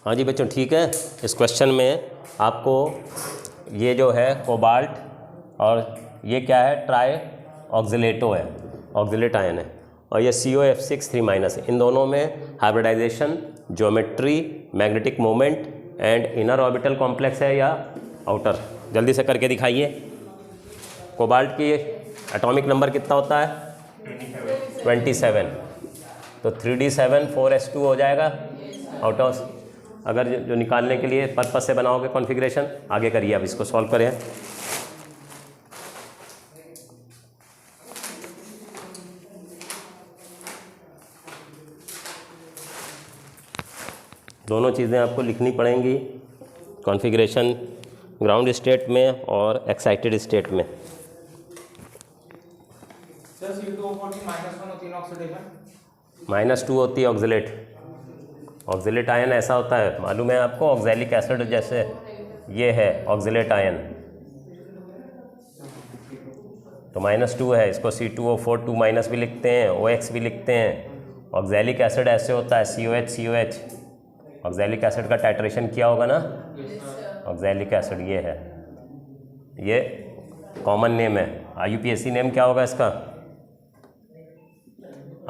हाँ जी बच्चों, ठीक है। इस क्वेश्चन में आपको ये जो है कोबाल्ट और ये क्या है, ट्राई ऑक्जिलेटो है, ऑक्जिलेट आयन है, और ये COF6 3- इन दोनों में hybridisation, geometry, magnetic moment and inner orbital complex है या आउटर। जल्दी से करके दिखाइए। कोबाल्ट की एटॉमिक नंबर कितना होता है? 27। तो 3d7 4s2 हो जाएगा आउट ऑफ। अगर जो निकालने के लिए पर्पस से बनाओगे कॉन्फ़िगरेशन, आगे करिए, अब इसको सॉल्व करें। दोनों चीज़ें आपको लिखनी पड़ेंगी, कॉन्फ़िगरेशन ग्राउंड स्टेट में और एक्साइटेड स्टेट में। -2 होती है ऑक्जिलेट। ऑक्जिलेट आयन ऐसा होता है, मालूम है आपको, ऑक्जेलिक एसिड जैसे ये है ऑक्जिलेट आयन, तो -2 है, इसको C2O4 2- भी लिखते हैं, OX भी लिखते हैं। ऑक्जेलिक एसिड ऐसे होता है COH। ऑक्जेलिक एसिड का टाइट्रेशन किया होगा ना। ऑक्जेलिक एसिड ये है, ये कॉमन नेम है। IUPAC नेम क्या होगा इसका?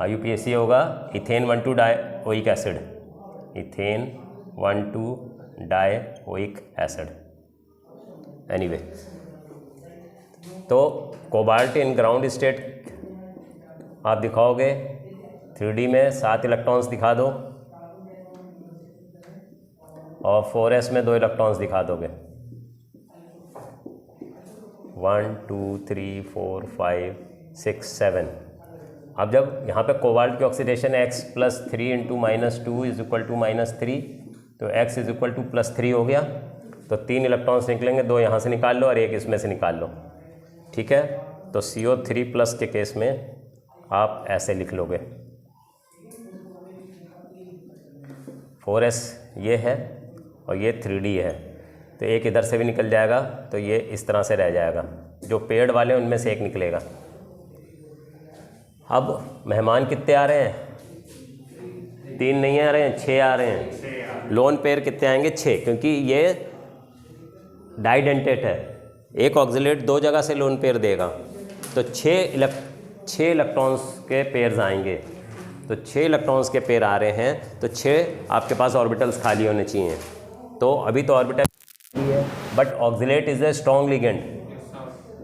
IUPAC होगा ethane 1,2 dioic acid, ethane 1,2 dioic acid. Anyway, तो कोबाल्ट इन ग्राउंड स्टेट आप दिखाओगे 3D में 7 इलेक्ट्रॉन्स दिखा दो और 4s में 2 इलेक्ट्रॉन्स दिखा दोगे। 1 2 3 4 5 6 7। अब जब यहाँ पे कोबाल्ट की ऑक्सीडेशन x + 3 × -2 = -3, तो x = +3 हो गया, तो 3 इलेक्ट्रॉन्स निकलेंगे, 2 यहाँ से निकाल लो और 1 इसमें से निकाल लो। ठीक है, तो CO3+ के केस में आप ऐसे लिख लोगे, 4s ये है और ये 3D है, तो एक इधर से भी निकल जाएगा, तो ये इस तरह से रह जाएगा, जो पेड़ वाले उनमें से एक निकलेगा। अब मेहमान कितने आ रहे हैं? 3 नहीं आ रहे हैं, 6 आ रहे हैं। लोन पेयर कितने आएंगे? 6, क्योंकि ये डाइडेंटेट है, एक ऑक्जिलेट 2 जगह से लोन पेयर देगा, तो 6 इलेक्ट्रॉन्स के पेयर्स आएंगे। तो 6 इलेक्ट्रॉन्स के पेयर आ रहे हैं, तो 6 आपके पास ऑर्बिटल्स खाली होने चाहिए। तो अभी तो ऑर्बिटल है, but oxalate is a strong ligand,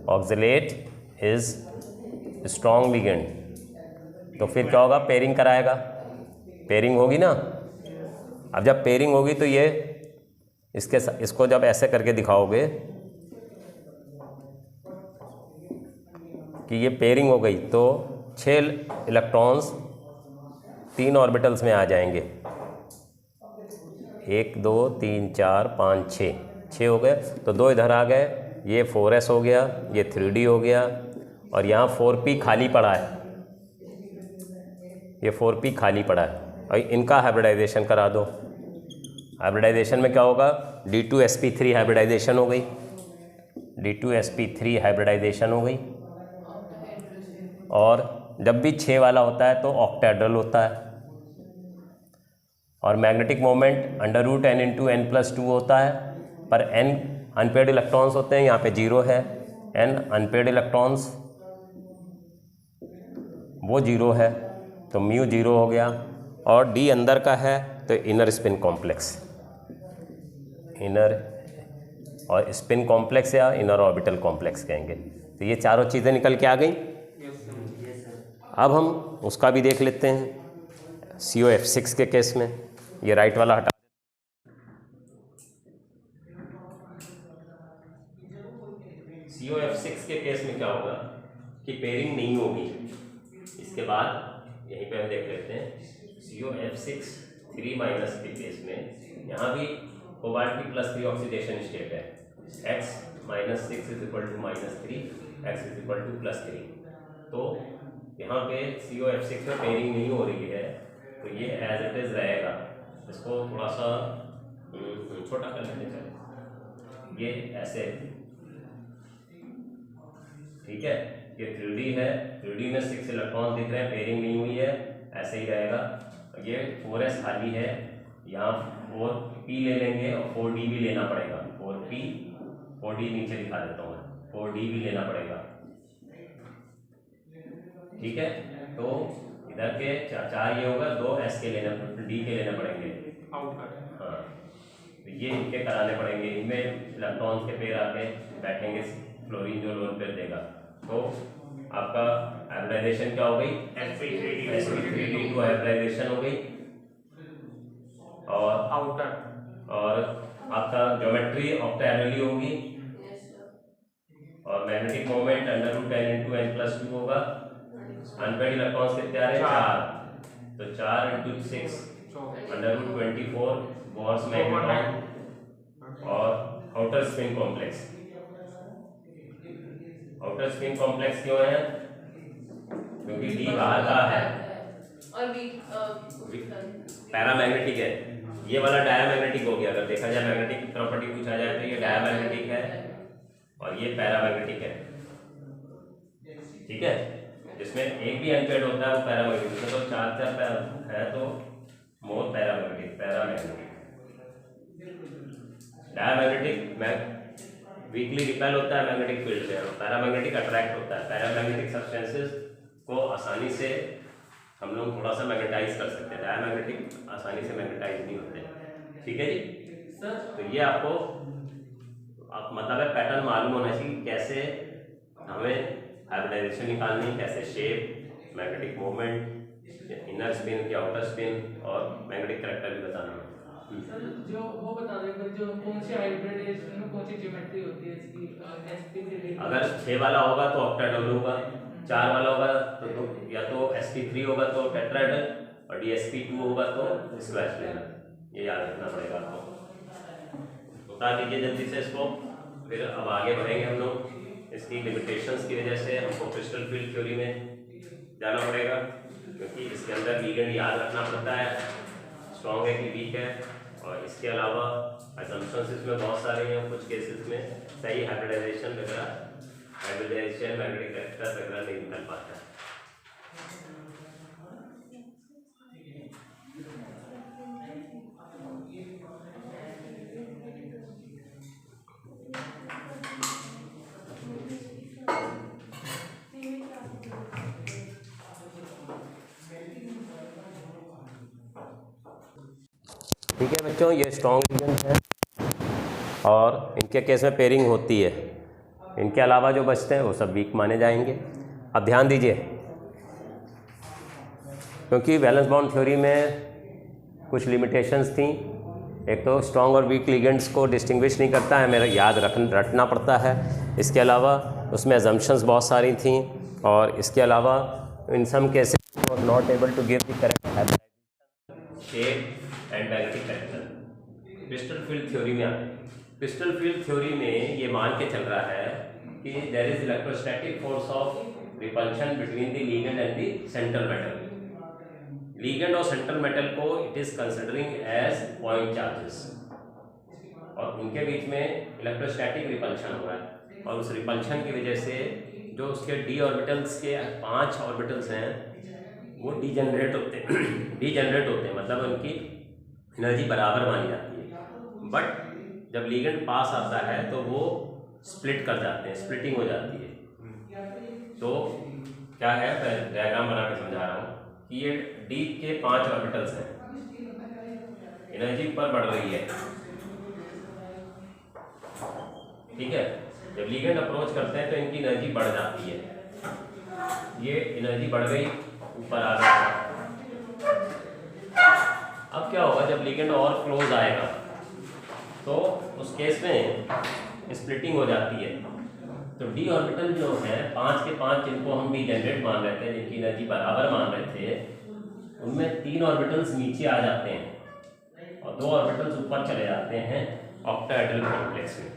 oxalate is strong ligand. तो फिर क्या होगा? पेयरिंग कराएगा, पेयरिंग होगी ना। अब जब पेयरिंग होगी तो ये इसको जब ऐसे करके दिखाओगे कि ये पेयरिंग हो गई, तो 6 इलेक्ट्रॉन्स 3 ऑर्बिटल्स में आ जाएंगे, 1 2 3 4 5 6 हो गए, तो 2 इधर आ गए, ये 4s हो गया, ये 3D हो गया, और यहाँ 4p खाली पड़ा है, ये 4p खाली पड़ा है, और इनका हाइब्रिडाइजेशन करा दो। हाइब्रिडाइजेशन में क्या होगा? D2sp3 हाइब्रिडाइजेशन हो गई, D2sp3 हाइब्रिडाइजेशन हो गई। और जब भी 6 वाला होता है तो ऑक्टेड्रल होता है, और मैग्नेटिक मोमेंट √n × n+2 होता है, पर n अनपेयर्ड इलेक्ट्रॉन्स होते हैं, यहाँ पे 0 है, n अनपेयर्ड इलेक्ट्रॉन्स वो 0 है, तो म्यू 0 हो गया, और d अंदर का है तो इनर स्पिन कॉम्प्लेक्स, इनर और स्पिन कॉम्प्लेक्स या इनर ऑर्बिटल कॉम्प्लेक्स कहेंगे। तो ये चारों चीज़ें निकल के आ गई। अब हम उसका भी देख लेते हैं COF6 के केस में। ये राइट वाला हटा, COF6 के केस में क्या होगा कि पेयरिंग नहीं होगी। इसके बाद यहीं पे हम देख लेते हैं COF6 3- के केस में, यहाँ भी कोबाल्ट की +3 ऑक्सीडेशन स्टेट है, x - 6 = -3, x = +3। तो यहाँ पे COF6 में पेयरिंग नहीं हो रही है, तो ये एज इट इज़ रहेगा। इसको थोड़ा सा छोटा कर लेते हैं, ये ऐसे, ठीक है। ये 3D है, 3D में 6 इलेक्ट्रॉन दिख रहे हैं, पेयरिंग नहीं हुई है, ऐसे ही रहेगा। ये 4s खाली है, यहाँ 4p ले लेंगे और 4d भी लेना पड़ेगा। 4p 4d नीचे लिखा देता हूँ मैं, 4d भी लेना पड़ेगा। ठीक है, तो इधर के चार ये होगा, 2 s के लेना, d के लेने पड़ेंगे। हाँ, तो ये इनके कराने पड़ेंगे, इनमें इलेक्ट्रॉन्स के पेयर आके बैठेंगे, फ्लोरीन जो लोन पेयर देगा। तो आपका हाइब्रिडाइजेशन क्या हो गई, sp3d हाइब्रिडाइजेशन हो गई। और आपका ज्योमेट्री ऑक्टेनली होगी और मैग्नेटिक मोमेंट √10 × n+2 होगा। अनपेयर्ड इलेक्ट्रॉन्स कितने आ रहे हैं, 4, तो 4 × 6 √24 बोर्स मैग्नेट्रॉन और outer spin complex. Outer spin complex क्यों है, क्योंकि डी बाहर का है और पैरामैग्नेटिक है। ये वाला डायमैग्नेटिक हो गया, अगर देखा जाए मैग्नेटिक प्रॉपर्टी पूछा जाए तो ये डायमैग्नेटिक है और ये पैरामैग्नेटिक है। ठीक है, जिसमें एक भी अनपेयर्ड होता है वो पैरामैग्नेटिक है, तो 4 है तो मोर पैरामैग्नेटिक। डायमैग्नेटिक वीकली रिपेल होता है मैग्नेटिक फील्ड से और पैरामैग्नेटिक अट्रैक्ट होता है। पैरामैग्नेटिक सब्सटेंसेस को आसानी से हम लोग थोड़ा सा मैग्नेटाइज कर सकते हैं, डायमैग्नेटिक आसानी से मैग्नेटाइज नहीं होते। ठीक है जी सर, तो ये आपको मतलब है पैटर्न मालूम होना चाहिए कैसे हमें हाइब्रिडाइजेशन निकालनी, कैसे shape, magnetic moment, inner spin या आउटर स्पिन और मैग्नेटिक कैरेक्टर भी बताना है। सर जो वो बता देंगे जो कौन सी हाइब्रिडाइजेशन में कौन सी ज्योमेट्री होती है इसकी, sp3 अगर 6 वाला होगा तो ऑक्टाहेड्रल होगा, 4 वाला होगा तो या तो sp3 होगा तो टेट्राहेड्रल और dsp2 होगा तो स्क्वैश। ये याद रखना पड़ेगा आपको। बता दीजिए जल्दी से इसको, फिर अब आगे बढ़ेंगे हम लोग। इसकी लिमिटेशंस की वजह से हमको क्रिस्टल फील्ड थ्योरी में जाना पड़ेगा, क्योंकि इसके अंदर लिगेंड याद रखना पड़ता है, स्ट्रॉन्ग है कि वीक है। और इसके अलावा असम्पशंस इसमें बहुत सारे हैं, कुछ केसेस में सही हाइब्रिडाइजेशन मैग्नेटिक कैरेक्टर वगैरह नहीं निकल पाता है। ठीक है बच्चों, ये स्ट्रॉन्ग रीजन है और इनके केस में पेयरिंग होती है। इनके अलावा जो बचते हैं वो सब वीक माने जाएंगे। अब ध्यान दीजिए, क्योंकि वैलेंस बॉन्ड थ्योरी में कुछ लिमिटेशंस थी। एक तो स्ट्रॉन्ग और वीक लिगेंड्स को डिस्टिंग्विश नहीं करता है, मेरा याद रखना पड़ता है। इसके अलावा उसमें अजम्पशंस बहुत सारी थी और इसके अलावा in some cases was not able to give the correct shape and magnetic character. Crystal field theory में आते हैं। क्रिस्टल फील्ड थ्योरी में ये मान के चल रहा है कि there is electrostatic force of repulsion between the ligand and the central metal. Ligand और सेंट्रल मेटल को it is considering as point charges और उनके बीच में इलेक्ट्रोस्टैटिक रिपल्शन हो रहा है और उस रिपल्शन की वजह से जो उसके डी ऑर्बिटल्स के 5 ऑर्बिटल्स हैं वो डीजनरेट होते हैं मतलब उनकी एनर्जी बराबर मानी जाती है। बट जब लिगेंड पास आता है तो वो स्प्लिट कर जाते हैं, स्प्लिटिंग हो जाती है। तो क्या है, मैं डायग्राम बना के समझा रहा हूँ कि ये डी के 5 ऑर्बिटल्स हैं, एनर्जी ऊपर बढ़ रही है। ठीक है, जब लिगेंड अप्रोच करते हैं तो इनकी एनर्जी बढ़ जाती है। ये एनर्जी बढ़ गई, ऊपर आ गया। अब क्या होगा, जब लिगेंड और क्लोज आएगा तो उस केस में स्प्लिटिंग हो जाती है। तो डी ऑर्बिटल जो है 5 के 5 जिनको हम डीजेनरेट मान रहे थे, जिनकी एनर्जी बराबर मान रहे थे, उनमें 3 ऑर्बिटल्स नीचे आ जाते हैं और 2 ऑर्बिटल्स ऊपर चले जाते हैं ऑक्टाहेड्रल कॉम्प्लेक्स में।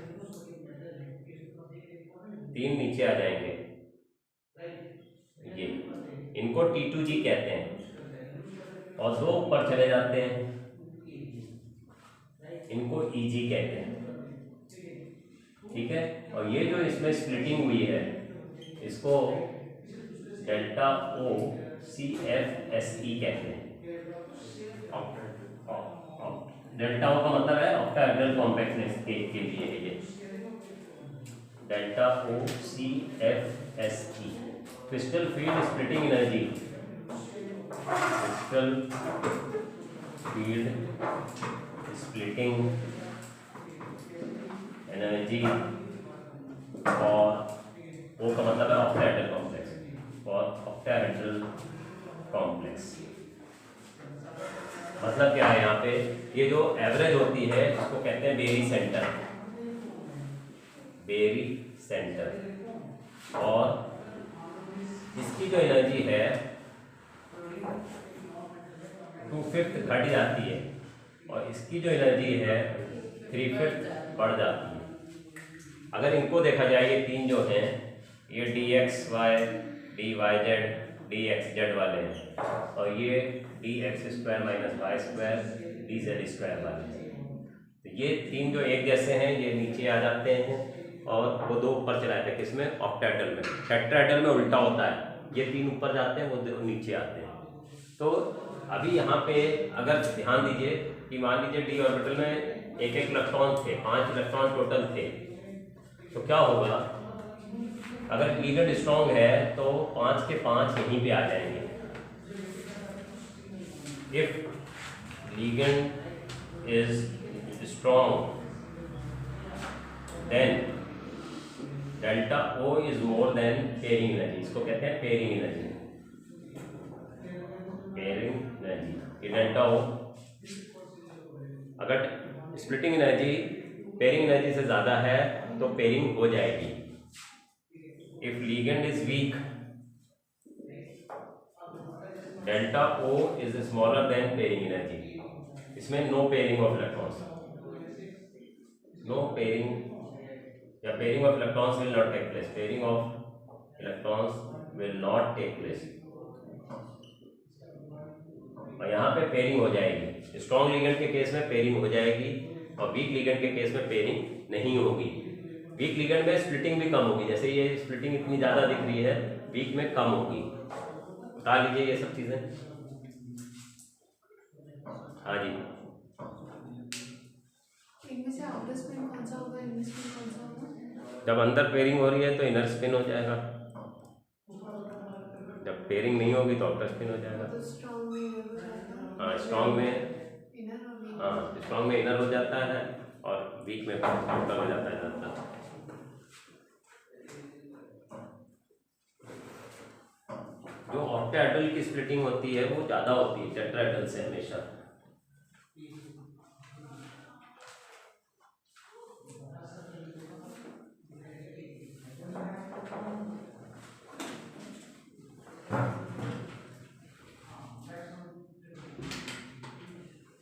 3 नीचे आ जाएंगे, ये इनको T2G कहते हैं और 2 ऊपर चले जाते हैं, इनको EG कहते हैं। ठीक है, और ये जो इसमें स्प्लिटिंग हुई है इसको डेल्टा OCFSE कहते हैं, डेल्टा ओ का मतलब है ऑक्टाहेड्रल कॉम्प्लेक्सनेस के लिए है ये delta O C F S E. Crystal field splitting energy, crystal field splitting energy और ओ का मतलब है ऑक्टाहेड्रल कॉम्प्लेक्स और ऑक्टाहेड्रल कॉम्प्लेक्स मतलब क्या है यहाँ पे, ये जो एवरेज होती है इसको कहते हैं बेरी सेंटर, बेरी सेंटर, और इसकी जो एनर्जी है 2/5 घट जाती है और इसकी जो एनर्जी है 3/5 बढ़ जाती है। अगर इनको देखा जाए ये तीन जो हैं ये dxy dyz dxz वाले हैं और ये dx² - y² dz² वाले हैं। तो ये तीन जो एक जैसे हैं ये नीचे आ जाते हैं और वो दो ऊपर चले जाते हैं, किसमें, ऑक्टाहेड्रल में। टेट्राहेड्रल में उल्टा होता है, ये तीन ऊपर जाते हैं वो नीचे आते हैं। तो अभी यहाँ पे अगर ध्यान दीजिए कि मान लीजिए d ऑर्बिटल में एक इलेक्ट्रॉन थे, 5 इलेक्ट्रॉन टोटल थे, तो क्या होगा अगर लिगेंड स्ट्रॉन्ग है तो 5 के 5 यहीं पे आ जाएंगे। If ligand is strong then delta O is more than pairing energy, इसको कहते हैं पेयरिंग एनर्जी, पेयरिंग एनर्जी। ये डेल्टा ओ अगर स्प्लिटिंग एनर्जी पेयरिंग एनर्जी से ज़्यादा है तो पेयरिंग हो जाएगी। If ligand is weak delta O is smaller than pairing energy, इसमें no pairing of electrons, no pairing या pairing of electrons will not take place, pairing of electrons will not take place. और यहाँ पे pairing हो जाएगी, strong ligand के case में pairing हो जाएगी और वीक लिगेंड के केस में पेयरिंग नहीं होगी। वीक लिगेंड में स्प्लिटिंग भी कम होगी, जैसे ये स्प्लिटिंग इतनी ज़्यादा दिख रही है, वीक में कम होगी। बता लीजिए ये सब चीज़ें। हाँ जी, इनमें से आउटर स्पिन कौन सा होगा, इनर स्पिन कौन सा होगा? जब अंदर पेयरिंग हो रही है तो इनर स्पिन हो जाएगा, जब पेयरिंग नहीं होगी तो आउटर स्पिन हो जाएगा। तो स्ट्रॉन्ग में इनर हो जाएगा। हाँ, स्ट्रॉन्ग में इनर और वीक। हाँ, स्ट्रॉन्ग में इनर हो जाता है और वीक में आउटर हो जाता है ज़्यादा। जो ऑक्टाहेड्रल की स्प्लिटिंग होती है वो ज़्यादा होती है टेट्राहेड्रल से हमेशा।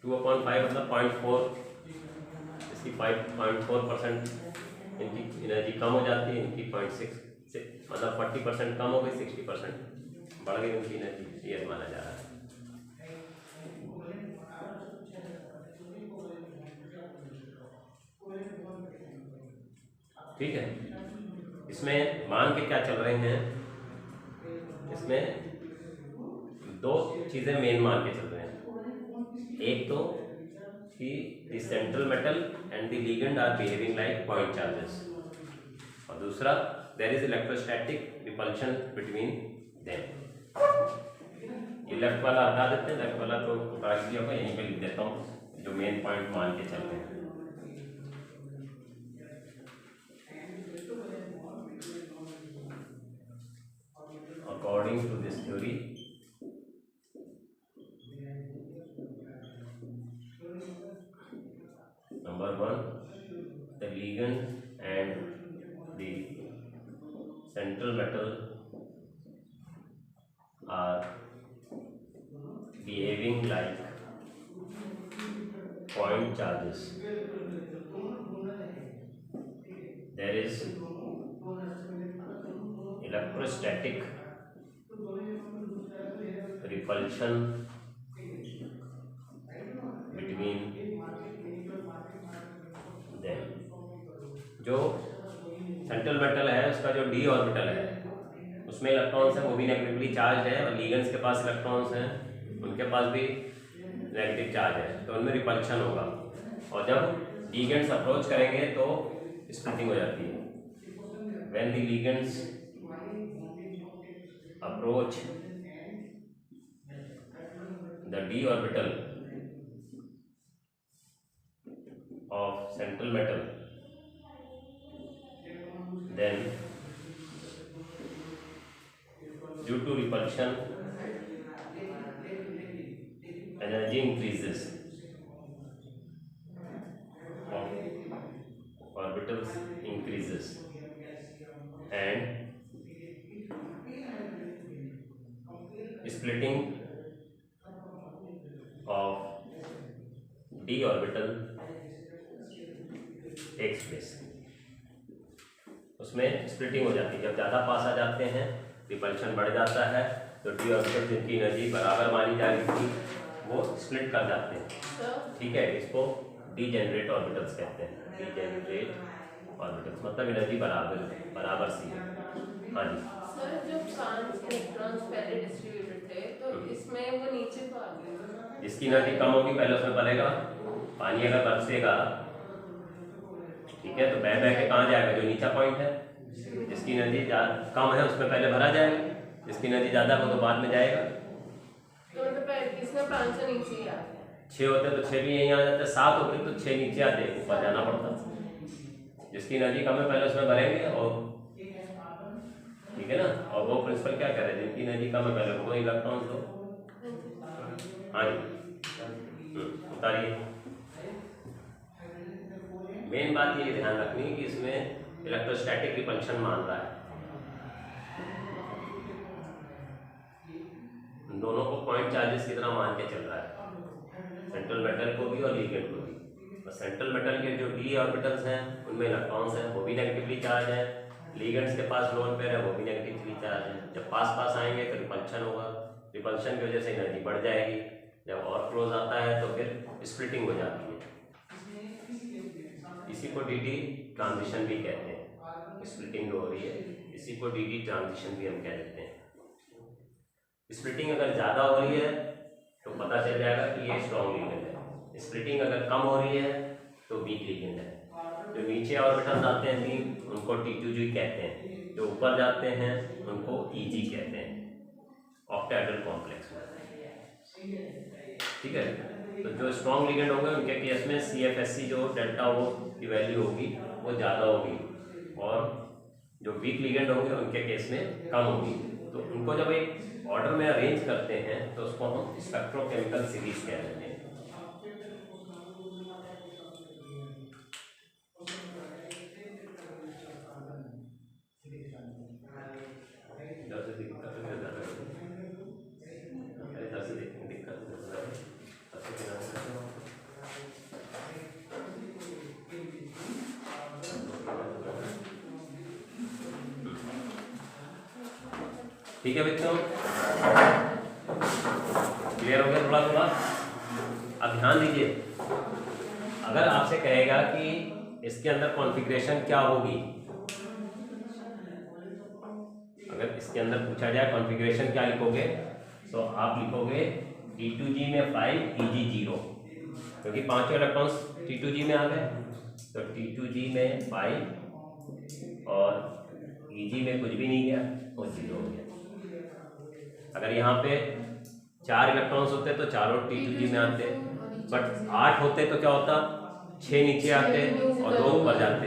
टू अपॉन 5 मतलब 0.4, इसकी 5.4% इनकी एनर्जी कम हो जाती है, इनकी 0.6 से मतलब 40% कम हो गई, 60% बढ़ गई उनकी एनर्जी, ये माना जा रहा है। ठीक है, इसमें मान के क्या चल रहे हैं, इसमें दो चीज़ें मेन मान के चल रहे हैं। एक तो कि the central metal and the ligand are behaving like point charges, और दूसरा there is electrostatic repulsion between them. ये लेफ्ट वाला हटा देते हैं, लेफ्ट वाला तो काट दिया होगा, यहीं पे लिख देता हूँ जो मेन पॉइंट मान के चल रहे हैं। According to this theory, number one, the ligand and the central metal are behaving like point charges. There is electrostatic repulsion between them. जो सेंट्रल मेटल है उसका जो डी ऑर्बिटल है उसमें इलेक्ट्रॉन्स हैं, वो भी नेगेटिवली चार्ज है, और लिगेंड्स के पास इलेक्ट्रॉन्स हैं, उनके पास भी नेगेटिव चार्ज है तो उनमें रिपल्शन होगा, और जब लिगेंड्स अप्रोच करेंगे तो स्प्लिटिंग हो जाती है। When the ligands approach the d orbital of central metal, then due to repulsion energy increases of orbitals increases and splitting of d orbital takes place। उसमें स्प्लिटिंग हो जाती है, जब ज़्यादा पास आ जाते हैं रिपल्शन बढ़ जाता है तो d ऑर्बिटल जिनकी एनर्जी बराबर मानी जा रही थी वो स्प्लिट कर जाते हैं। ठीक है, इसको डीजेनरेट ऑर्बिटल्स कहते हैं। डीजेनरेट ऑर्बिटल्स मतलब एनर्जी बराबर सी है। हाँ जी सर, जो 5 इलेक्ट्रॉन्स पहले डिस्ट्रीब्यूटेड थे तो इसमें वो नीचे को आ गए। जिसकी एनर्जी कम होगी पहले उसमें पड़ेगा, पानी अगर बरसेगा ठीक है तो बह के कहाँ जाएगा, जो नीचा पॉइंट है। जिसकी एनर्जी कम है उसमें पहले भरा जाएगा, जिसकी एनर्जी ज़्यादा है वो तो बाद में जाएगा। तो मतलब इसमें 5 से नीचे ही आ गया। 6 होते तो 6 भी यहीं आ जाते, 7 होते तो 6 नीचे आते, ऊपर जाना पड़ता। जिसकी एनर्जी कम है पहले उसमें भरेंगे और ठीक है ना, और वो प्रिंसिपल क्या कह रहे हैं, जिनकी एनर्जी कम है पहले उनको इलेक्ट्रॉन्स दो। हाँ जी उतारिए। मेन बात ये ध्यान रखनी है कि इसमें इलेक्ट्रोस्टैटिक रिपल्शन मान रहा है, दोनों को पॉइंट चार्जेस की तरह मान के चल रहा है, सेंट्रल मेटल को भी और लिगेंड को भी। तो सेंट्रल मेटल के जो d ऑर्बिटल्स हैं उनमें इलेक्ट्रॉन्स हैं, वो भी नेगेटिवली चार्ज है। लिगेंड्स के पास लोन पेयर है, वो भी नेगेटिवली चार्ज है। जब पास आएंगे तो रिपल्शन होगा, रिपल्शन की वजह से एनर्जी बढ़ जाएगी। जब और क्लोज आता है तो फिर स्प्लिटिंग हो जाती है। इसी को डी ट्रांजिशन भी कहते हैं। स्प्लिटिंग हो रही है, इसी को डी ट्रांजिशन भी हम कह देते हैं। स्प्लिटिंग अगर ज़्यादा हो रही है तो पता चल जाएगा कि ये स्ट्रॉन्ग लिगेंड है। स्प्लिटिंग अगर कम हो रही है तो वीक लिगेंड है। जो नीचे ऑर्बिटल जाते हैं तीन उनको T2G कहते हैं, जो ऊपर जाते हैं उनको EG कहते हैं, ऑक्टाहेड्रल कॉम्प्लेक्स में। ठीक है, तो जो स्ट्रॉन्ग लिगेंड होंगे उनके केस में CFSC जो डेल्टा वो की वैल्यू होगी वो ज़्यादा होगी, और जो वीक लिगेंड होंगे उनके केस में कम होगी। तो उनको जब एक ऑर्डर में अरेंज करते हैं तो उसको हम स्पेक्ट्रोकेमिकल सीरीज कह देते हैं। ठीक है बच्चों, क्लियर हो गया थोड़ा? अब ध्यान दीजिए, अगर आपसे कहेगा कि इसके अंदर कॉन्फ़िगरेशन क्या होगी, अगर इसके अंदर पूछा जाए कॉन्फ़िगरेशन क्या लिखोगे, तो आप लिखोगे T2G में 5 EG 0, क्योंकि पांचों इलेक्ट्रॉन्स T2G में आ गए, तो T2G में 5 और EG में कुछ भी नहीं गया, वो 0 हो गया। अगर यहाँ पे 4 इलेक्ट्रॉन्स होते तो चारों T2G में आते, बट 8 होते तो क्या होता, 6 नीचे आते और 2 ऊपर जाते।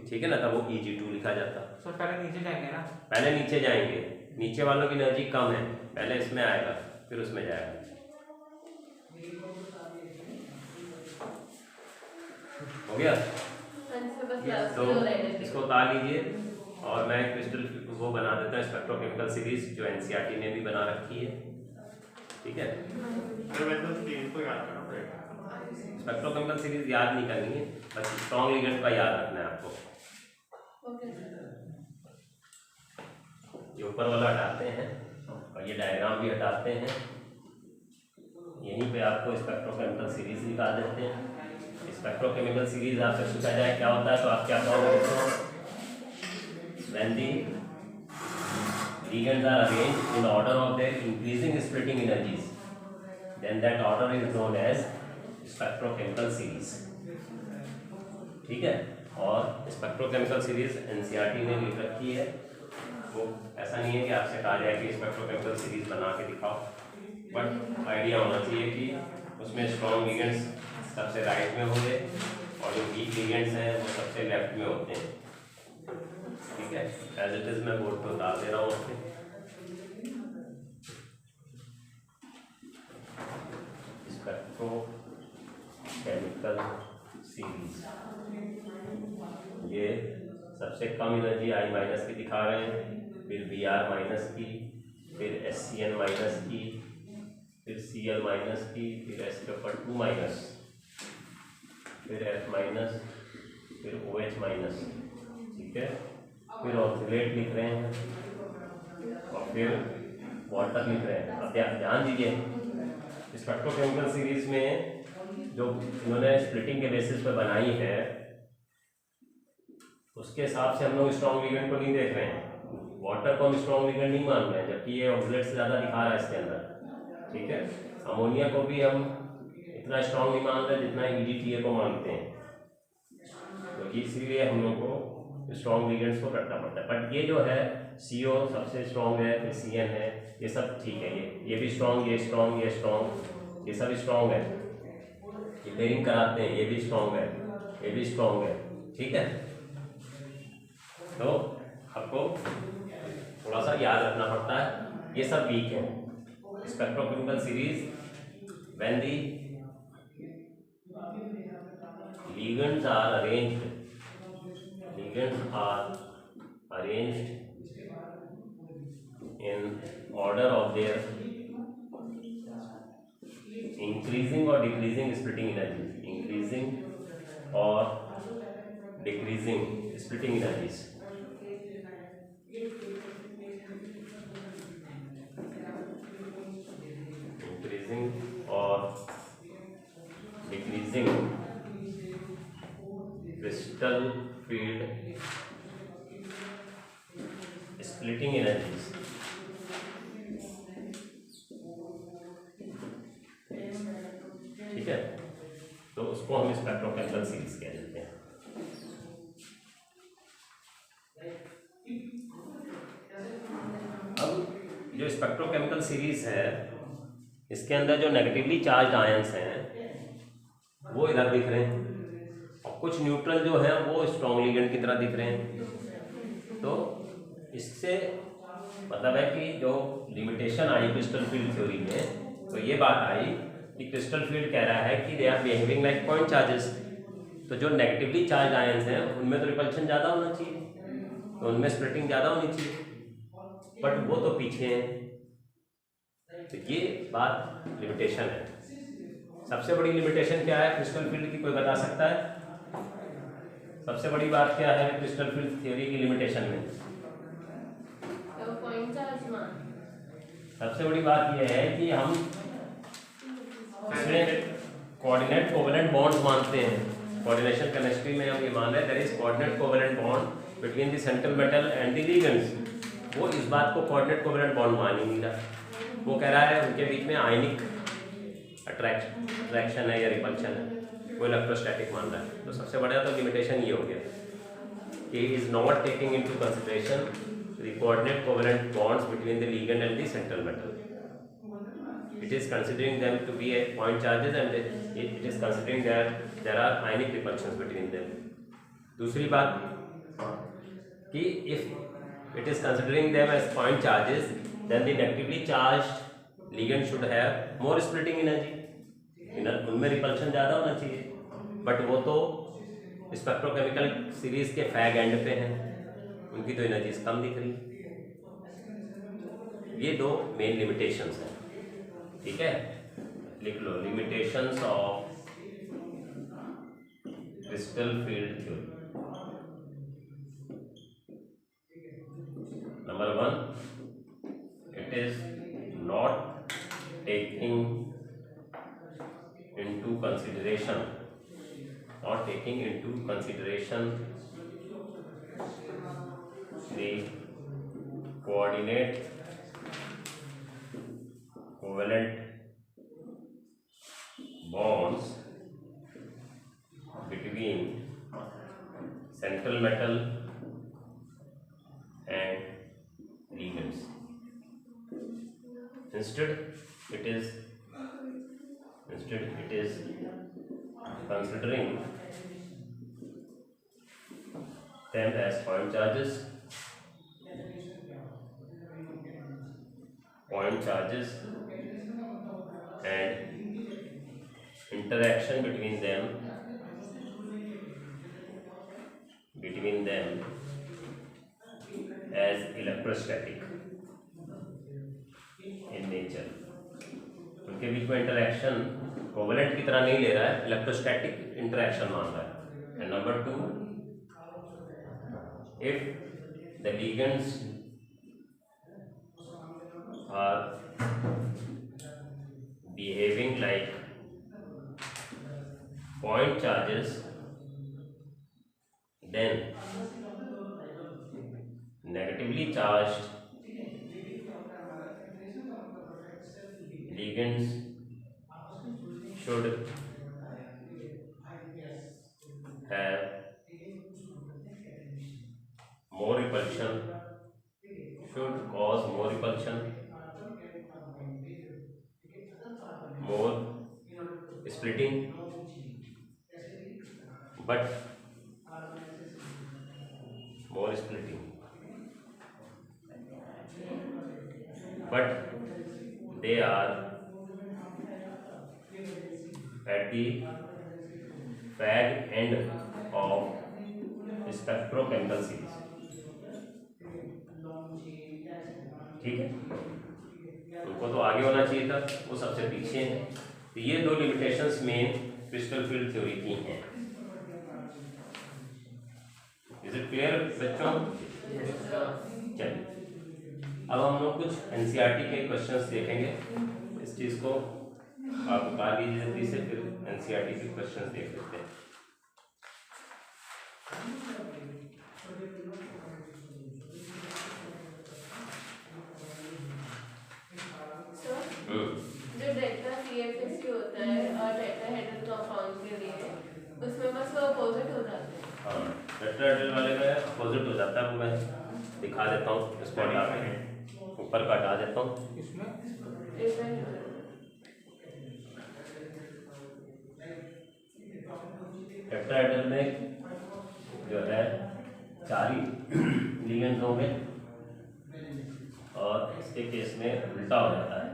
ठीक है ना, तब वो EG2 लिखा जाता। सर पहले नीचे जाएंगे ना? पहले नीचे जाएंगे, नीचे वालों की एनर्जी कम है, पहले इसमें आएगा फिर उसमें जाएगा। हो गया? तो इसको उतार लीजिए और मैं क्रिस्टल वो बना देता हूँ स्पेक्ट्रोकेमिकल सीरीज, जो NCERT ने भी बना रखी है। ठीक है, स्पेक्ट्रोकेमिकल सीरीज याद नहीं करनी है, बस स्ट्रॉन्ग लिगेंड का याद रखना है आपको। ये ऊपर वाला हटाते हैं और ये डायग्राम भी हटाते हैं, यहीं पे आपको स्पेक्ट्रोकेमिकल सीरीज निकाल देते हैं। स्पेक्ट्रोकेमिकल सीरीज आपसे पूछा जाए क्या होता है तो आप क्या कहोगे? When the ligands are arranged in order of their increasing splitting energies, then that order is known as spectrochemical series. ठीक है, और स्पेक्ट्रोकेमिकल सीरीज एनसीईआरटी ने लिख रखी है, वो ऐसा नहीं है कि आपसे कहा जाए कि स्पेक्ट्रोकेमिकल सीरीज बना के दिखाओ, बट आइडिया होना चाहिए कि उसमें स्ट्रॉन्ग लिगेंड्स सबसे राइट में होंगे और जो वीक लिगेंड्स हैं वो सबसे लेफ्ट में होते हैं। ठीक है, एज इट इज मैं बोर्ड पे उतार दे रहा हूँ आपके। स्पेक्ट्रोकेमिकल सीरीज, ये सबसे कम एनर्जी आई माइनस की दिखा रहे हैं, फिर बी आर माइनस की, फिर एस सी एन माइनस की, फिर सी एल माइनस की, फिर एस के ऊपर 2 माइनस, फिर एफ माइनस, फिर ओ एच माइनस। ठीक है, फिर ऑक्सीलेट लिख रहे हैं और फिर वाटर लिख रहे हैं। अब ध्यान दीजिए, स्पेक्ट्रोकेमिकल सीरीज में जो इन्होंने स्प्लिटिंग के बेसिस पर बनाई है उसके हिसाब से हम लोग स्ट्रॉन्ग लिगेंड को नहीं देख रहे हैं, वाटर को हम स्ट्रॉन्ग लिगेंड नहीं मान रहे हैं, जबकि ये ऑक्सीलेट से ज़्यादा दिखा रहा है इसके अंदर। ठीक है, अमोनिया को भी हम इतना स्ट्रॉन्ग नहीं मान रहे जितना EDTA को मानते हैं, तो इसीलिए हम लोग को स्ट्रॉन्ग लिगेंड्स को रखना पड़ता है। बट ये जो है CO सबसे स्ट्रॉन्ग है, फिर CN है, ये सब ठीक है, ये भी स्ट्रॉन्ग, ये स्ट्रॉन्ग, ये स्ट्रॉन्ग, ये सब स्ट्रॉन्ग है, ये पेयरिंग कराते हैं, ये भी स्ट्रॉन्ग है, ये भी स्ट्रॉन्ग है। ठीक है, तो आपको थोड़ा सा याद रखना पड़ता है, ये सब वीक है। Spectrochemical series when the ligands are arranged in order of their increasing or decreasing splitting energies, increasing or decreasing splitting energies। Increasing or decreasing crystal field splitting energies। ठीक है, तो उसको हम स्पेक्ट्रोकेमिकल सीरीज कह देते हैं। अब जो स्पेक्ट्रोकेमिकल सीरीज है इसके अंदर जो नेगेटिवली चार्ज आयंस हैं वो इधर दिख रहे हैं और कुछ न्यूट्रल जो है वो स्ट्रॉन्ग लिगेंड की तरह दिख रहे हैं। तो इससे मतलब है कि जो लिमिटेशन आई क्रिस्टल फील्ड थ्योरी में, तो ये बात आई कि क्रिस्टल फील्ड कह रहा है कि they are behaving like point charges, तो जो नेगेटिवली चार्ज आयंस हैं उनमें तो रिपल्शन ज़्यादा होना चाहिए, तो उनमें स्प्लिटिंग ज़्यादा होनी चाहिए, बट वो तो पीछे हैं। तो ये बात लिमिटेशन है। सबसे बड़ी लिमिटेशन क्या है क्रिस्टल फील्ड की, कोई बता सकता है? सबसे बड़ी बात क्या है क्रिस्टल फील्ड थ्योरी की लिमिटेशन में? सबसे बड़ी बात यह है कि हम इसमें कोऑर्डिनेट कोवेलेंट बॉन्ड्स मानते हैं। कोऑर्डिनेशन केमिस्ट्री में हम ये मान रहे हैं there is coordinate covalent bond between the central metal and the ligands. वो इस बात को कोऑर्डिनेट कोवेलेंट बॉन्ड मान ही नहीं रहा, वो कह रहा है उनके बीच में आयनिक अट्रैक्शन है या रिपल्शन है, वो इलेक्ट्रोस्टैटिक मान रहा है। तो सबसे बड़ा तो लिमिटेशन ये हो गया कि is not taking into consideration the coordinate covalent bonds between the ligand and the central metal. It is considering them to be a point charges and it is considering that there are ionic repulsions between them. दूसरी बात कि if it is considering them as point charges then the negatively charged ligand should have more splitting energy, उनमें repulsion ज़्यादा होना चाहिए, but वो तो spectrochemical series के फैग एंड पे हैं, उनकी तो एनर्जीज कम दिख रही। ये दो मेन लिमिटेशंस हैं। ठीक है, लिख लो limitations of crystal field theory. Number 1, it is not taking into consideration the coordinate covalent bonds between central metal and ligands. Instead it is considering them as point charges and interaction between them as electrostatic in nature. उनके बीच में interaction covalent की तरह नहीं ले रहा है, electrostatic interaction मान रहा है. And number 2, if the ligands are behaving like point charges, then negatively charged ligands should have more repulsion, should cause more repulsion, more splitting, but they are at the fag end of spectrochemical series. ठीक है, उनको तो आगे होना चाहिए था, वो सबसे पीछे हैं. तो ये दो limitations main crystal field theory की हैं. इज इट क्लियर बच्चों? चलिए अब हम लोग कुछ एनसीईआरटी के क्वेश्चंस देखेंगे. इस चीज को आप उतार लीजिए जल्दी से, फिर एनसीईआरटी के क्वेश्चंस देख लेते हैं. जो डेल्टा CFSE होता है और टेट्राहेड्रल कंपाउंड के लिए उसमें बस वो अपोजिट हो जाते हैं. हाँ, टेट्राहेड्रल वाले में अपोजिट हो जाता है. वो मैं दिखा देता हूँ, इसको हटा के ऊपर का हटा देता हूँ. टेट्राहेड्रल में जो है 4 ही लिगेंड्स होंगे और इसके केस में उल्टा हो जाता है.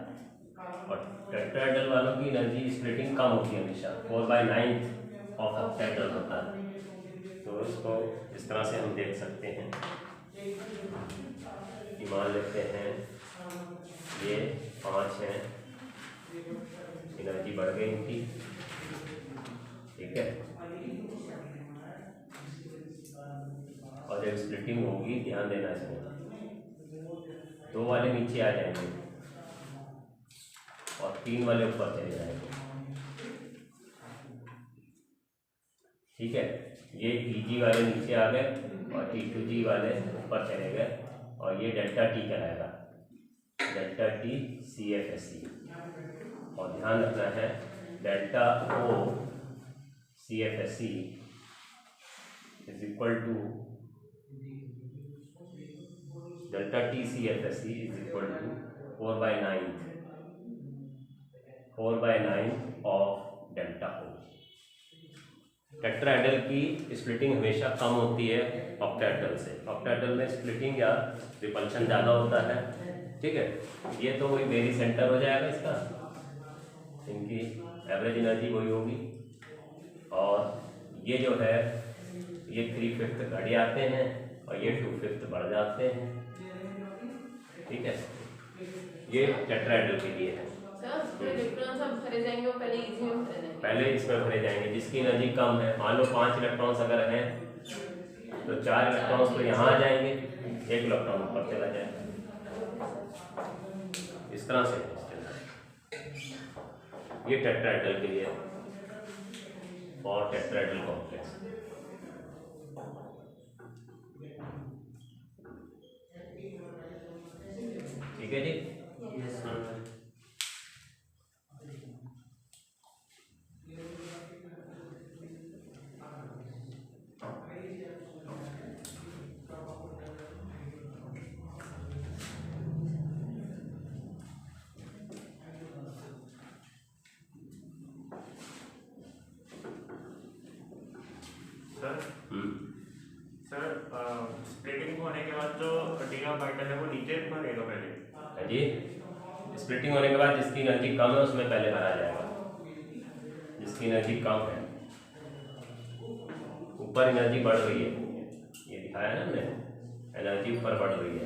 और टेट्राहेड्रल वालों की एनर्जी स्प्लिटिंग कम होती है, हमेशा 4/9 ऑफ ऑक्टेहेड्रल होता है. तो इसको इस तरह से हम देख सकते हैं कि मान लेते हैं ये 5 हैं, एनर्जी बढ़ गई इनकी. ठीक है, और जब स्प्लिटिंग होगी ध्यान देना इसमें, 2 वाले नीचे आ जाएंगे और 3 वाले ऊपर चले जाएंगे. ठीक है, ये Tg वाले नीचे आ गए और T2g वाले ऊपर चले गए और ये डेल्टा T कहलाएगा, डेल्टा T CFSE. और ध्यान रखना है delta O CFSE is equal to delta T CFSE is equal to 4/9 of delta O. Tetrahedral की स्प्लिटिंग हमेशा कम होती है ऑक्टाहेड्रल से. ऑक्टाहेड्रल में स्प्लिटिंग या रिपल्शन ज़्यादा होता है. ठीक है, ये तो वही वेरी सेंटर हो जाएगा इसका, इनकी एवरेज एनर्जी वही होगी. और ये जो है ये 3/5 घट जाते हैं और ये 2/5 बढ़ जाते हैं. ठीक है, ये टेट्राहेड्रल के लिए है. इलेक्ट्रॉन्स अब भरे जाएंगे, वो पहले इजी में भरे जाएंगे, पहले इसमें भरे जाएंगे जिसकी एनर्जी कम है. मान लो 5 इलेक्ट्रॉन्स अगर हैं तो 4 इलेक्ट्रॉन्स तो यहाँ आ जाएंगे, 1 इलेक्ट्रॉन ऊपर चला जाएगा. इस तरह से ये टेट्राहेड्रल के लिए और टेट्राहेड्रल कॉम्प्लेक्स. ठीक है जी. सर स्प्लिटिंग होने के बाद जो डी ऑर्बिटल है वो नीचे भरेगा पहले। हाँ जी, स्प्लिटिंग होने के बाद जिसकी एनर्जी कम है उसमें पहले भरा जाएगा, जिसकी एनर्जी कम है। ऊपर एनर्जी बढ़ रही है, ये दिखाया ना हमने, एनर्जी ऊपर बढ़ रही है।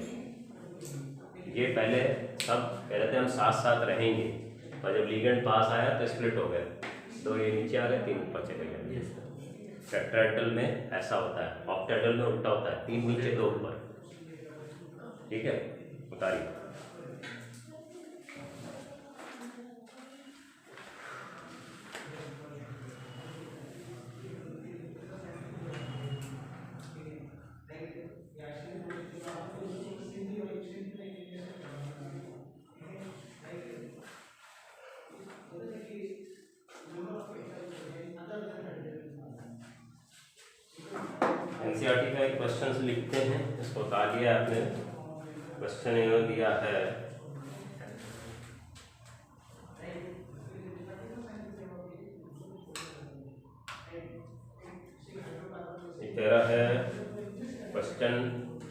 ये पहले सब कह रहे थे हम साथ साथ रहेंगे, और जब लिगेंड पास आया तो स्प्लिट हो गए, 2 ये नीचे आ गए, 3 ऊपर चले गए। टेट्राहेड्रल में ऐसा होता है, ऑक्टाहेड्रल में उल्टा होता है, 3 नीचे 2 ऊपर। ठीक है, उतारिए। एनसीईआरटी का एक क्वेश्चन लिखते हैं, इसको बता दिया आपने। क्वेश्चन इन्होंने दिया है कह रहा है क्वेश्चन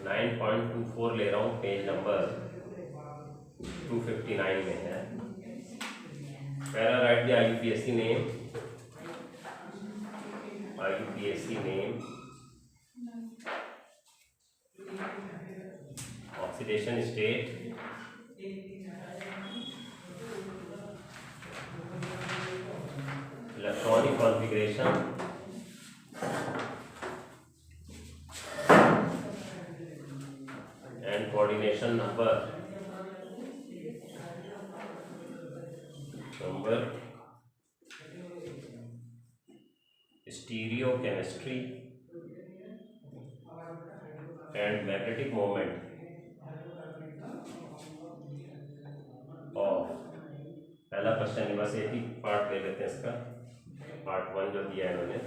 9.24 ले रहा हूँ, पेज नंबर 259 में है। कह रहा right the IUPAC name, IUPAC name, oxidation state, electronic configuration, and coordination number, stereochemistry and magnetic moment of. पहला क्वेश्चन है, बस एक ही पार्ट ले लेते हैं इसका, पार्ट 1 जो दिया है इन्होंने,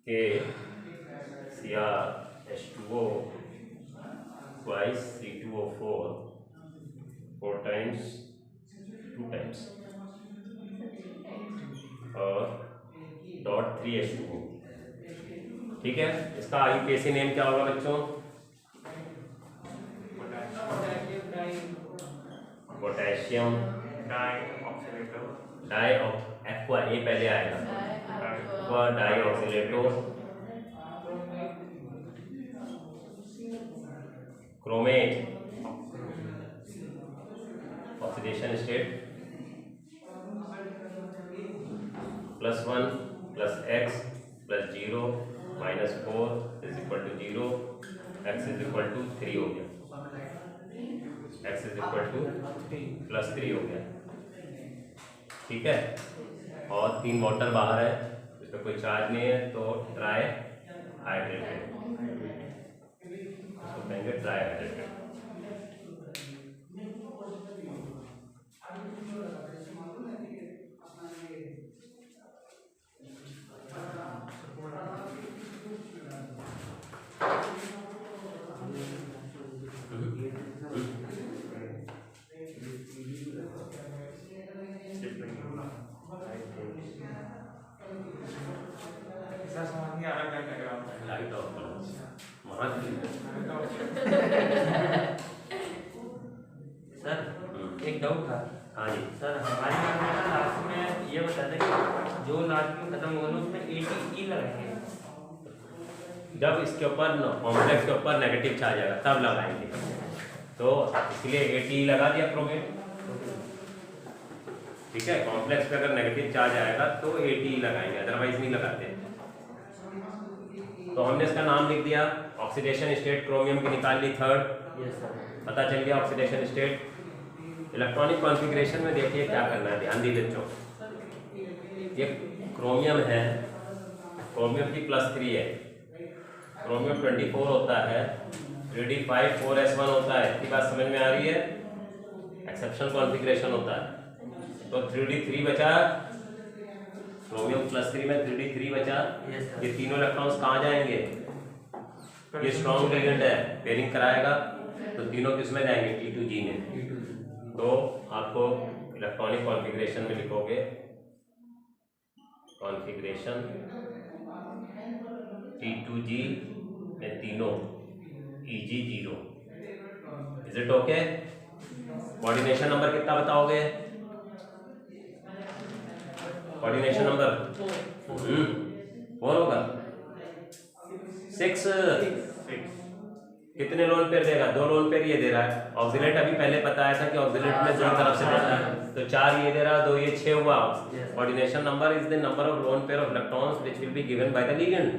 के CrH2O twice C2O4 4 times 2 times और डॉट 3H2O। ठीक है, इसका IUPAC नेम क्या होगा बच्चों? पोटेशियम डाई एक्वा, ए पहले आएगा, aqua di oxalato chromate oxidation state +1 + x + 0 -4 = 0, x = 3 हो गया, x = +3 हो गया। ठीक है, और 3 वाटर बाहर है, इसमें कोई चार्ज नहीं है, तो ट्राई हाइड्रेटेड, इसको कहेंगे ट्राई हाइड्रेटेड। लाइट ऑफ करो, सर एक डाउट था। हाँ जी सर हमारे यहाँ में लास्ट में ये बताते कि जो लास्ट में खत्म होगा उसमें ATE लगाएंगे। जब इसके ऊपर कॉम्प्लेक्स के ऊपर नेगेटिव चार्ज आएगा तब लगाएंगे, तो इसलिए ATE लगा दिया क्रोमेट। ठीक है, कॉम्प्लेक्स पे अगर नेगेटिव चार्ज आएगा तो ATE लगाएंगे, अदरवाइज नहीं लगाते। तो हमने इसका नाम लिख दिया, ऑक्सीडेशन स्टेट क्रोमियम की निकाल ली 3rd, पता चल गया ऑक्सीडेशन स्टेट। इलेक्ट्रॉनिक कॉन्फ़िगरेशन में देखिए क्या करना है, ध्यान दीजिए बच्चों। ये क्रोमियम है, क्रोमियम की +3 है, क्रोमियम 24 होता है, 3d5 4s1 होता है, इसकी बात समझ में आ रही है? एक्सेप्शनल कॉन्फ़िगरेशन होता है, तो 3d3 बचा, क्रोमियम +3 में 3d3 बचा। ये तीनों इलेक्ट्रॉन्स कहाँ जाएंगे? ये स्ट्रॉन्ग लिगेंड है, पेयरिंग कराएगा, तो तीनों किसमें जाएंगे? T2G में। तो आपको इलेक्ट्रॉनिक कॉन्फ़िगरेशन में लिखोगे कॉन्फ़िगरेशन T2G में तीनों EG0। Is it okay? Coordination number कितना बताओगे? कोऑर्डिनेशन नंबर 4 होगा। 6 कितने लोन पेयर देगा? 2 लोन पेयर ये दे रहा है। ऑक्सिलेट अभी पहले बताया था कि ऑक्सिलेट में 2 तरफ से देता है, तो 4 ये दे रहा है, 2 ये 6 हुआ। Coordination number is the number of lone pair of electrons which will be given by the ligand.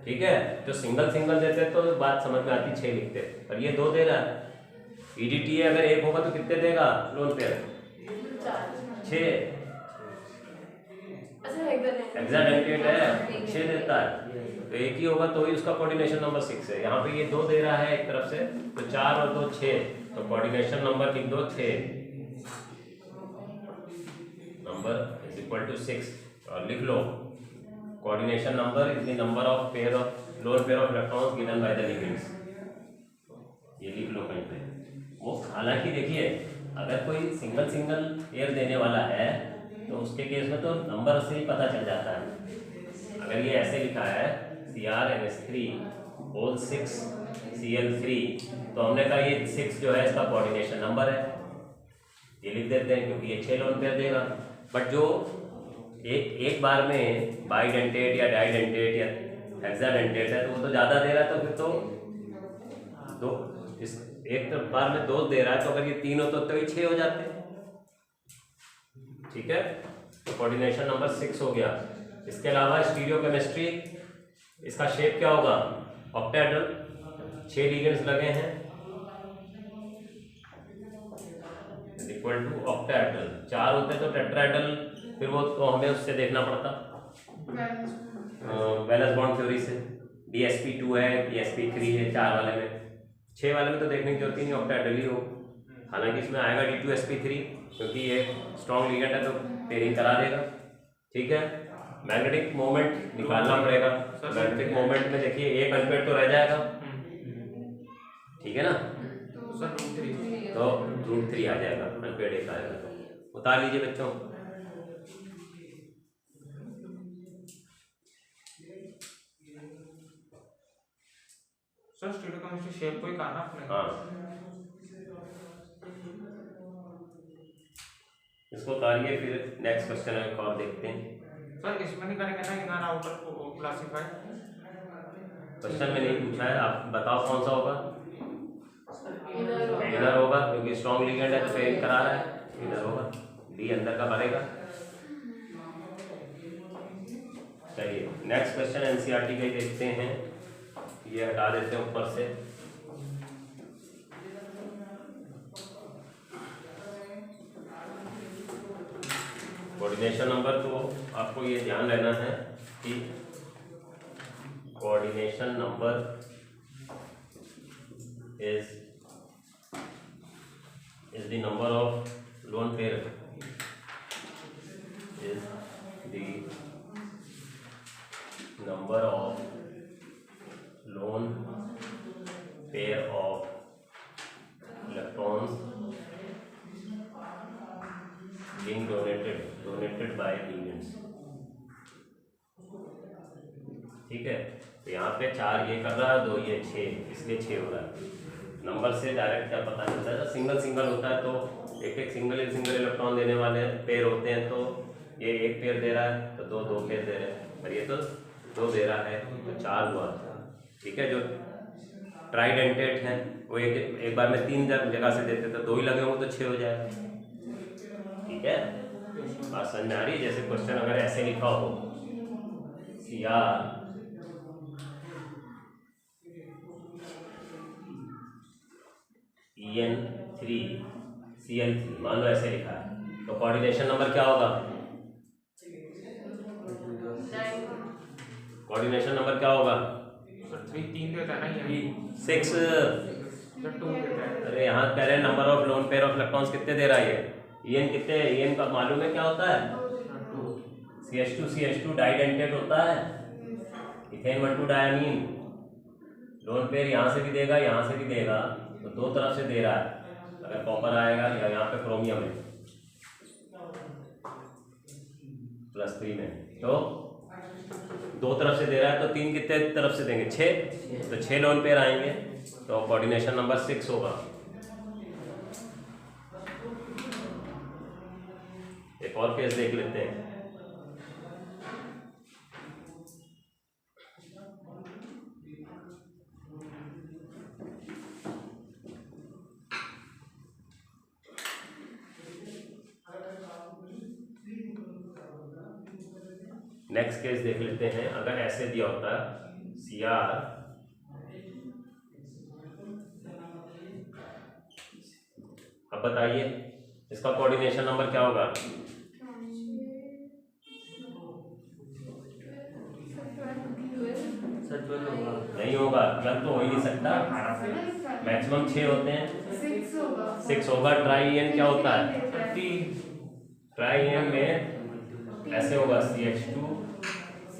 ठीक है, तो सिंगल सिंगल देते तो बात समझ में आती, 6 लिखते, और ये 2 दे रहा है। EDTA अगर 1 होगा तो कितने देगा लोन पेयर? 6। हेक्साडेंटेट है, 6 देता है, तो एक ही होगा, तो ही उसका कोऑर्डिनेशन नंबर 6 है। यहाँ पे ये 2 दे रहा है एक तरफ से, तो 4 और 2 6, तो कोऑर्डिनेशन नंबर लिख दो 6 नंबर इज इक्वल टू 6, और लिख लो coordination number is the number of pair of lone pair of electrons given by the ligands. ये लिख लो कहीं पे। वो हालांकि देखिए, अगर कोई सिंगल सिंगल पेयर देने वाला है तो उसके केस में तो नंबर से ही पता चल जाता है। अगर ये ऐसे लिखा है CrNH3 होल 6 Cl3, तो हमने कहा ये 6 जो है इसका कोऑर्डिनेशन नंबर है, ये लिख देते हैं क्योंकि ये 6 लोन पेयर देगा। बट जो एक बार में बाइडेंटेट या डाइडेंटेट या हेक्साडेंटेट है तो वो तो ज़्यादा दे रहा है, तो फिर तो 2 इस एक बार में 2 दे रहा है, तो अगर ये 3 हो तो ये 6 हो जाते हैं। ठीक है, तो कोऑर्डिनेशन नंबर 6 हो गया। इसके अलावा स्टीरियोकेमिस्ट्री, इसका शेप क्या होगा? ऑक्टाहेड्रल, 6 लिगेंड्स लगे हैं इक्वल टू ऑक्टाहेड्रल। 4 होते तो टेट्राहेड्रल, फिर वो तो हमें उससे देखना पड़ता वैलेंस बॉन्ड थ्योरी से। DsP2 है, DsP3 है 4 वाले में, 6 वाले में तो देखने की जरूरत ही नहीं, ऑक्टाहेड्रल ही हो। हालांकि इसमें आएगा D2sp3 क्योंकि ये स्ट्रॉन्ग लिगेंड है तो पेयरिंग करा देगा। ठीक है, मैग्नेटिक मोमेंट निकालना पड़ेगा। मैग्नेटिक मोमेंट में देखिए एक अनपेड तो रह जाएगा, ठीक है ना, तो √3 आ जाएगा, अनपेड एक आएगा, तो उतार लीजिए बच्चों। सर स्टीरियोकेमिस्ट्री शेप को ही करना पड़ेगा। हाँ, इसको उतारिए, फिर नेक्स्ट क्वेश्चन एक और देखते हैं। सर इसमें नहीं करेंगे ना इनर आउटर को क्लासिफाई? क्वेश्चन में नहीं पूछा है, आप बताओ कौन सा होगा? इनर होगा क्योंकि स्ट्रॉन्ग लिगेंड है तो पेयरिंग करा रहा है, इनर होगा। डी अंदर का बनेगा। चलिए नेक्स्ट क्वेश्चन एनसीईआरटी का ही देखते हैं, ये हटा देते हैं ऊपर से। कोऑर्डिनेशन नंबर, तो आपको ये ध्यान रहना है कि coordination number is the number of lone pair, is the number of lone pair of electrons being donated by ligands। ठीक है, तो यहाँ पे 4 ये कर रहा है, 2 ये 6, इसलिए 6 हो रहा है। नंबर से डायरेक्ट क्या पता चलता है? सिंगल सिंगल होता है तो एक सिंगल इलेक्ट्रॉन देने वाले पेयर होते हैं, तो ये 1 पेयर दे रहा है तो 2 पेयर दे रहे हैं, और ये तो 2 दे रहा है तो 4 हुआ। ठीक है, जो ट्राइडेंटेट है वो एक बार में 3 जगह से देते तो 2 ही लगे होंगे तो 6 हो जाएगा। ठीक है, बात समझ में आ रही है? जैसे क्वेश्चन अगर ऐसे लिखा हो CrEn3Cl3, मान लो ऐसे लिखा है, तो कोऑर्डिनेशन नंबर क्या होगा? कोऑर्डिनेशन नंबर क्या होगा? 3 देता है ना, ये 6। 2 देता है। अरे यहाँ कह रहे हैं number of lone pair of electrons कितने दे रहा है? EN कितने? EN का मालूम है क्या होता है? CH2 डाइडेंटेट होता है, इथेन 1,2 डायमीन। लोन पेयर यहाँ से भी देगा, यहाँ से भी देगा, तो 2 तरफ से दे रहा है। अगर कॉपर आएगा या यहाँ पे क्रोमियम है, +3 में, तो 2 तरफ से दे रहा है तो 3 कितने तरफ से देंगे 6, तो 6 लोन पेयर आएंगे, तो कोऑर्डिनेशन नंबर 6 होगा। एक और केस देख लेते हैं। नेक्स्ट केस देख लेते हैं। अगर ऐसे दिया होता CR अब बताइए इसका कोऑर्डिनेशन नंबर क्या होगा? नहीं होगा, 12 तो हो ही नहीं सकता, मैक्सिमम 6 होते हैं, 6 होगा। ट्राई क्या होता है? ट्राई में ऐसे होगा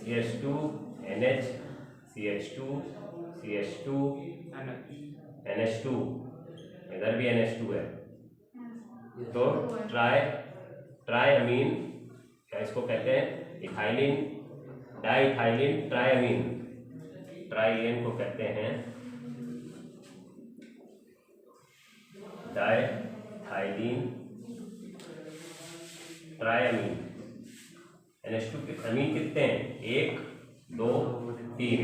CH2 NH CH2 CH2 NH2, इधर भी NH2 है, तो ट्राई अमीन क्या इसको कहते हैं? इथाइलिन डाइथाइलिन ट्राइअमीन, ट्राइएन को कहते हैं डाइथाइलिन ट्राइअमीन। NH2 के अमीन कितने हैं? 1 2 3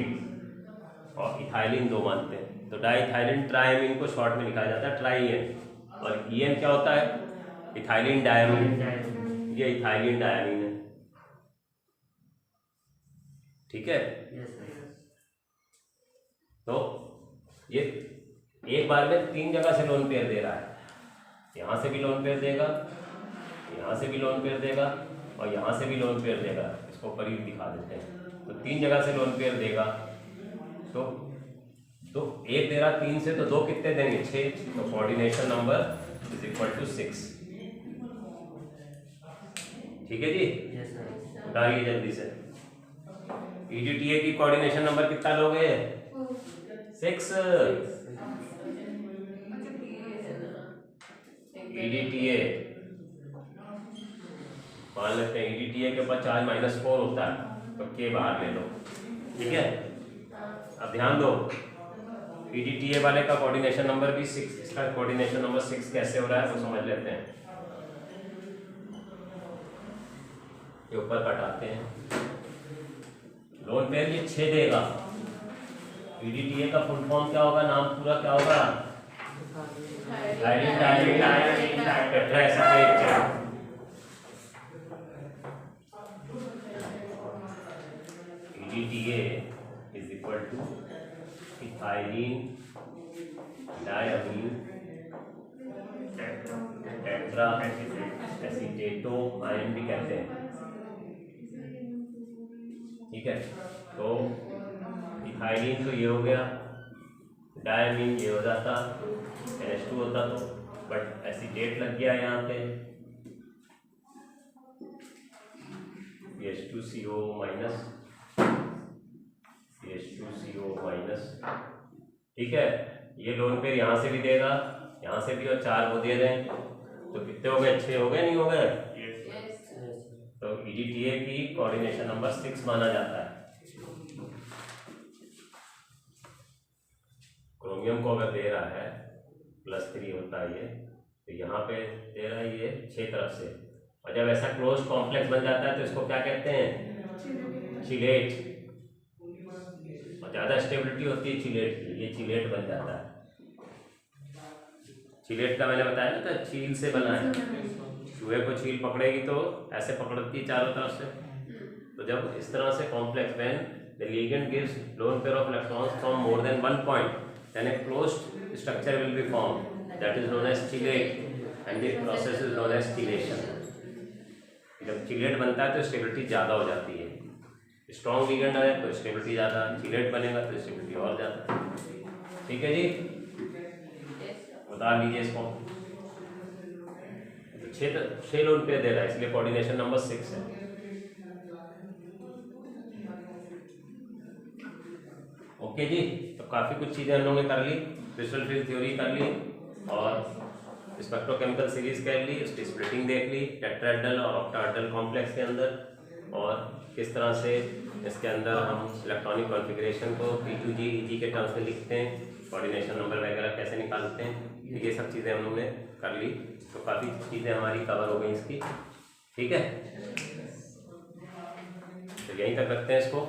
और इथाइलिन 2 मानते हैं, तो डाइथाइलिन ट्राइअमीन को शॉर्ट में लिखा जाता है ट्राइएन। और EN क्या होता है? इथाइलिन डायमीन, ये इथाइलिन डायमीन है, ठीक है। तो ये एक बार में 3 जगह से लोन पेयर दे रहा है, यहाँ से भी लोन पेयर देगा, यहाँ से भी लोन पेयर देगा और यहाँ से भी लोन पेयर देगा। इसको करीब दिखा देते हैं। तो 3 जगह से लोन पेयर देगा, तो एक दे रहा 3 से, तो 2 कितने देंगे? 6, तो कोऑर्डिनेशन नंबर = 6, ठीक है जी। उतारिए जल्दी से। EDTA की कोऑर्डिनेशन नंबर कितना लोगे? 6। EDTA मान लेते हैं EDTA के ऊपर चार्ज -4 होता है, तो K बाहर ले लो, ठीक है। अब ध्यान दो, EDTA वाले का कोऑर्डिनेशन नंबर भी 6, इसका कोऑर्डिनेशन नंबर 6 कैसे हो रहा है वो समझ लेते हैं। ये ऊपर कटाते हैं, लोन पेयर ये 6 देगा। EDTA का फुल फॉर्म क्या होगा? नाम पूरा क्या होगा? EDTA = इथाइलिन डायमीन टेट्रा एसीटेटोआयन भी कहते हैं, ठीक है। तो इथाइलिन तो ये हो गया, डायमीन ये हो जाता, NH2 होता, तो बट एसीटेट लग गया यहाँ पे, CH2CO-, ठीक है। ये लोन पेयर यहाँ से भी देगा, यहाँ से भी, और 4 वो दे रहे हैं, तो कितने हो गए? 6 हो गए, नहीं हो गए? तो EDTA की कोऑर्डिनेशन नंबर 6 माना जाता है। क्रोमियम को अगर दे रहा है +3 होता है ये, तो यहाँ पे दे रहा है ये 6 तरफ से, और जब ऐसा क्लोज कॉम्प्लेक्स बन जाता है तो इसको क्या कहते हैं? चिलेट। और ज़्यादा स्टेबिलिटी होती है चिलेट की, ये चिलेट बन जाता है। चिलेट का मैंने बताया ना था, चील से बना है। चूहे को चील पकड़ेगी तो ऐसे पकड़ती है चारों तरफ से, तो जब इस तरह से complex when the ligand gives loan pair of electrons from more than 1 point, then a closed structure will be formed, that is known as chelate, and the process is known as chelation. जब chelate बनता है तो stability ज़्यादा हो जाती है, strong ligand है तो स्टेबिलिटी ज़्यादा, चिलेट बनेगा तो स्टेबिलिटी और ज़्यादा, ठीक है जी। बता लीजिए इसको। तो 6 लोन पेयर दे रहा है, इसलिए कोऑर्डिनेशन नंबर 6 है। ओके जी, तो काफ़ी कुछ चीज़ें हम लोगों ने कर ली, क्रिस्टल फील्ड थ्योरी कर ली और स्पेक्ट्रोकेमिकल सीरीज कर ली, उसकी स्प्लिटिंग देख ली टेट्राहेड्रल और ऑक्टाहेड्रल कॉम्प्लेक्स के अंदर, और किस तरह से इसके अंदर हम इलेक्ट्रॉनिक कॉन्फ़िगरेशन को P2G EG के टर्म्स में लिखते हैं, कोऑर्डिनेशन नंबर वगैरह कैसे निकालते हैं, ये सब चीज़ें हम लोगों ने कर ली। तो काफ़ी चीज़ें हमारी कवर हो गई इसकी। ठीक है, तो यहीं तक रखते हैं इसको।